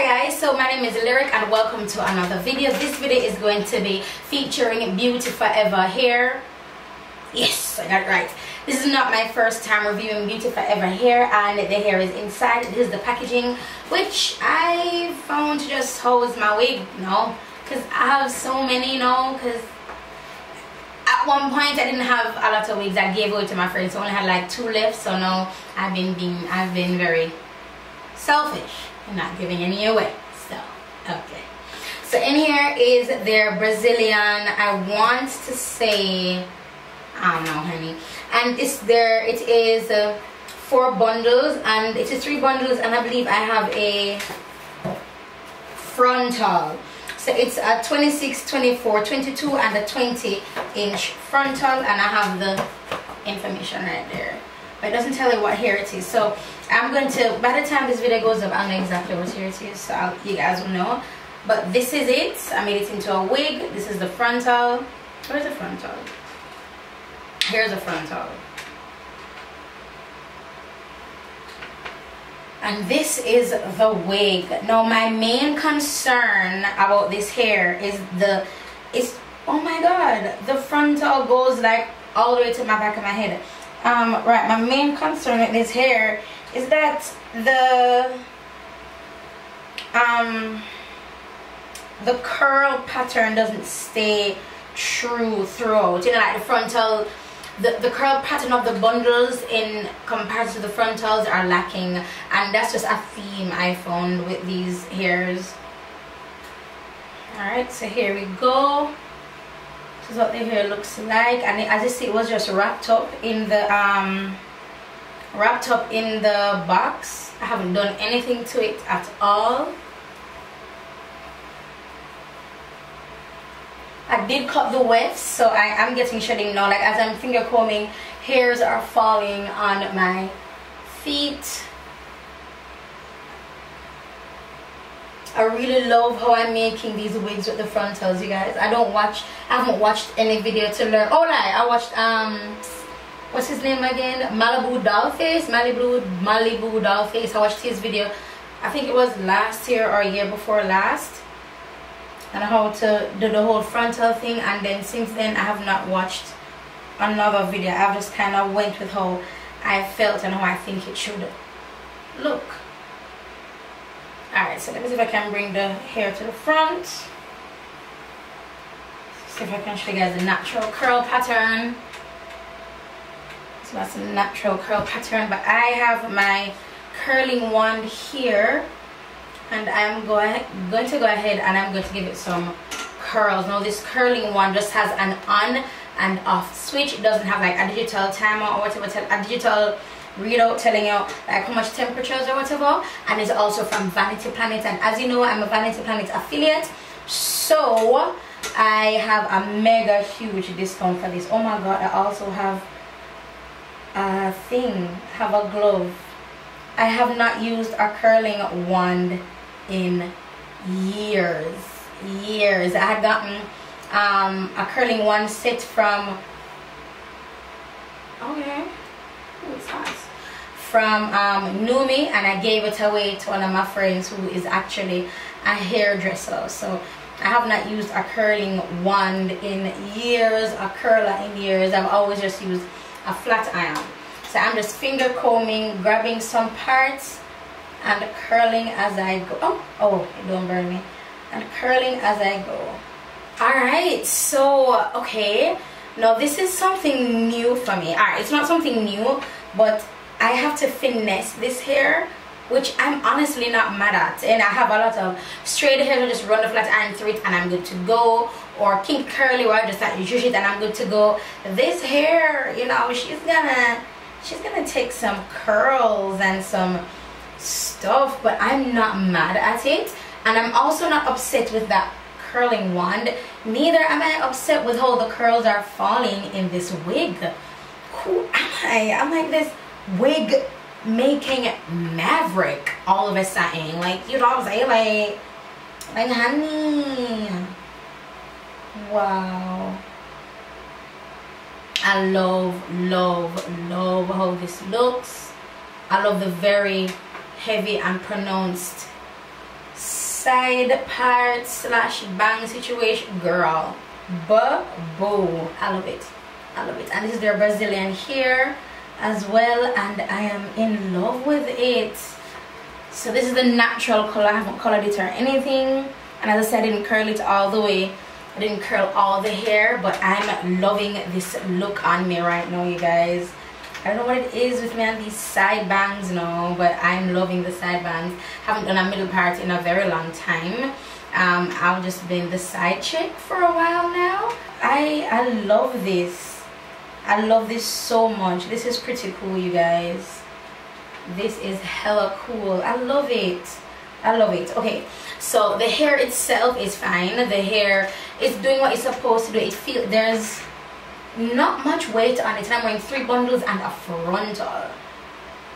guys, so my name is Lyric and welcome to another video. This video is going to be featuring Beauty Forever hair. Yes, I got it right. This is not my first time reviewing Beauty Forever hair, and the hair is inside. This is the packaging, which I found to just holds my wig, because I have so many, because at one point I didn't have a lot of wigs. I gave away to my friends, so I only had like 2 left. So now I've been very selfish and not giving any away. So okay, so in here is their Brazilian, I want to say, I don't know, honey, and it is 4 bundles, and it is 3 bundles, and I believe I have a frontal. So it's a 26, 24, 22 and a 20-inch frontal, and I have the information right there, but it doesn't tell you what hair it is. So I'm going to, by the time this video goes up, I'll know exactly what hair it is, so you guys will know. But this is it. I made it into a wig. This is the frontal. Where's the frontal? Here's the frontal. And this is the wig. Now my main concern about this hair is oh my god, the frontal goes like all the way to my back of my head. Right, my main concern with this hair is that the curl pattern doesn't stay true throughout. You know, like the frontal, the curl pattern of the bundles in comparison to the frontals are lacking, and that's just a theme I found with these hairs. Alright, so here we go. This is what the hair looks like, and as you see, it was just wrapped up in the box. I haven't done anything to it at all. I did cut the wefts, so I am getting shedding now. Like as I'm finger combing, hairs are falling on my feet. I really love how I'm making these wigs with the frontals, you guys. I haven't watched any video to learn. Oh, like I watched what's his name again? Malibu Dollface. I watched his video, I think it was last year or year before last, and how to do the whole frontal thing. And then since then I have not watched another video. I've just kind of went with how I felt and how I think it should look. Alright, so let me see if I can bring the hair to the front. See if I can show you guys the natural curl pattern. So that's a natural curl pattern, but I have my curling wand here, and I'm going to go ahead and I'm going to give it some curls. Now this curling wand just has an on and off switch. It doesn't have like a digital timer or whatever, a digital readout telling you like how much temperatures or whatever. And it's also from Vanity Planet, and as you know, I'm a Vanity Planet affiliate, so I have a mega huge discount for this. Oh my god, I also have a glove. I have not used a curling wand in years. I had gotten a curling wand set from NUME, and I gave it away to one of my friends who is actually a hairdresser. So I have not used a curling wand in years, a curler in years. I've always just used a flat iron. So I'm just finger combing, grabbing some parts and curling as I go. Oh, it don't burn me. And curling as I go. Alright, so okay, now this is something new for me. Alright, it's not something new, but I have to finesse this hair, which I'm honestly not mad at. And I have a lot of straight hair, I just run the flat iron through it and I'm good to go, or kink curly where I just like zhuzh it and I'm good to go. This hair, you know, she's gonna take some curls and some stuff, but I'm not mad at it, and I'm also not upset with that curling wand. Neither am I upset with how the curls are falling in this wig. Who am I? I'm like this wig making maverick all of a sudden, like, you know what I'm saying, like honey, wow. I love how this looks. I love the very heavy and pronounced side part slash bang situation, girl. Boo. I love it. I love it. And this is their Brazilian hair as well, and I am in love with it. So this is the natural color. I haven't colored it or anything, and as I said, I didn't curl it all the way. I didn't curl all the hair, but I'm loving this look on me right now, you guys. I don't know what it is with me and these side bangs now, but I'm loving the side bangs. Haven't done a middle part in a very long time. I've just been the side chick for a while now. I love this. I love this so much. This is pretty cool, you guys. This is hella cool. I love it. I love it. Okay, so the hair itself is fine. The hair is doing what it's supposed to do. There's not much weight on it, and I'm wearing 3 bundles and a frontal,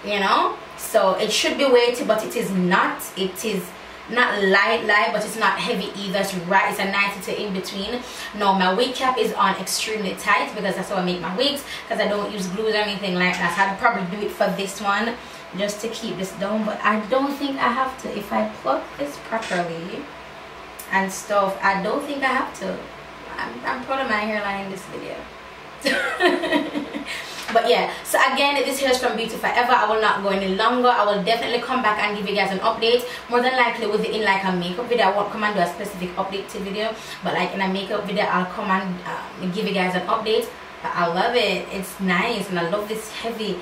you know, so it should be weighty, but it is not. It is not light, but it's not heavy either. It's right. It's a nicety in between. Now my wig cap is on extremely tight because that's how I make my wigs, because I don't use glues or anything like that. So I'd probably do it for this one just to keep this down, but I don't think I have to. If I pluck this properly and stuff, I don't think I have to. I'm proud of my hairline in this video. But yeah, so again, this hair is from Beauty Forever. I will not go any longer. I will definitely come back and give you guys an update, more than likely with the in like a makeup video. I won't come and do a specific update video, but like in a makeup video I'll come and give you guys an update. But I love it. It's nice, and I love this heavy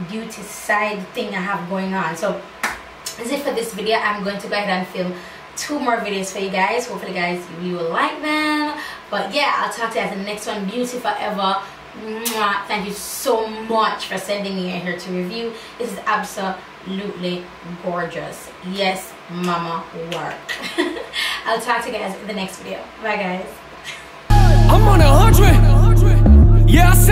beauty side thing I have going on. So that's it for this video. I'm going to go ahead and film 2 more videos for you guys. Hopefully guys, you will like them. But yeah, I'll talk to you guys in the next one. Beauty Forever. Mwah. Thank you so much for sending me here to review. This is absolutely gorgeous. Yes, mama, work. I'll talk to you guys in the next video. Bye guys. I'm on 100. Yeah, I said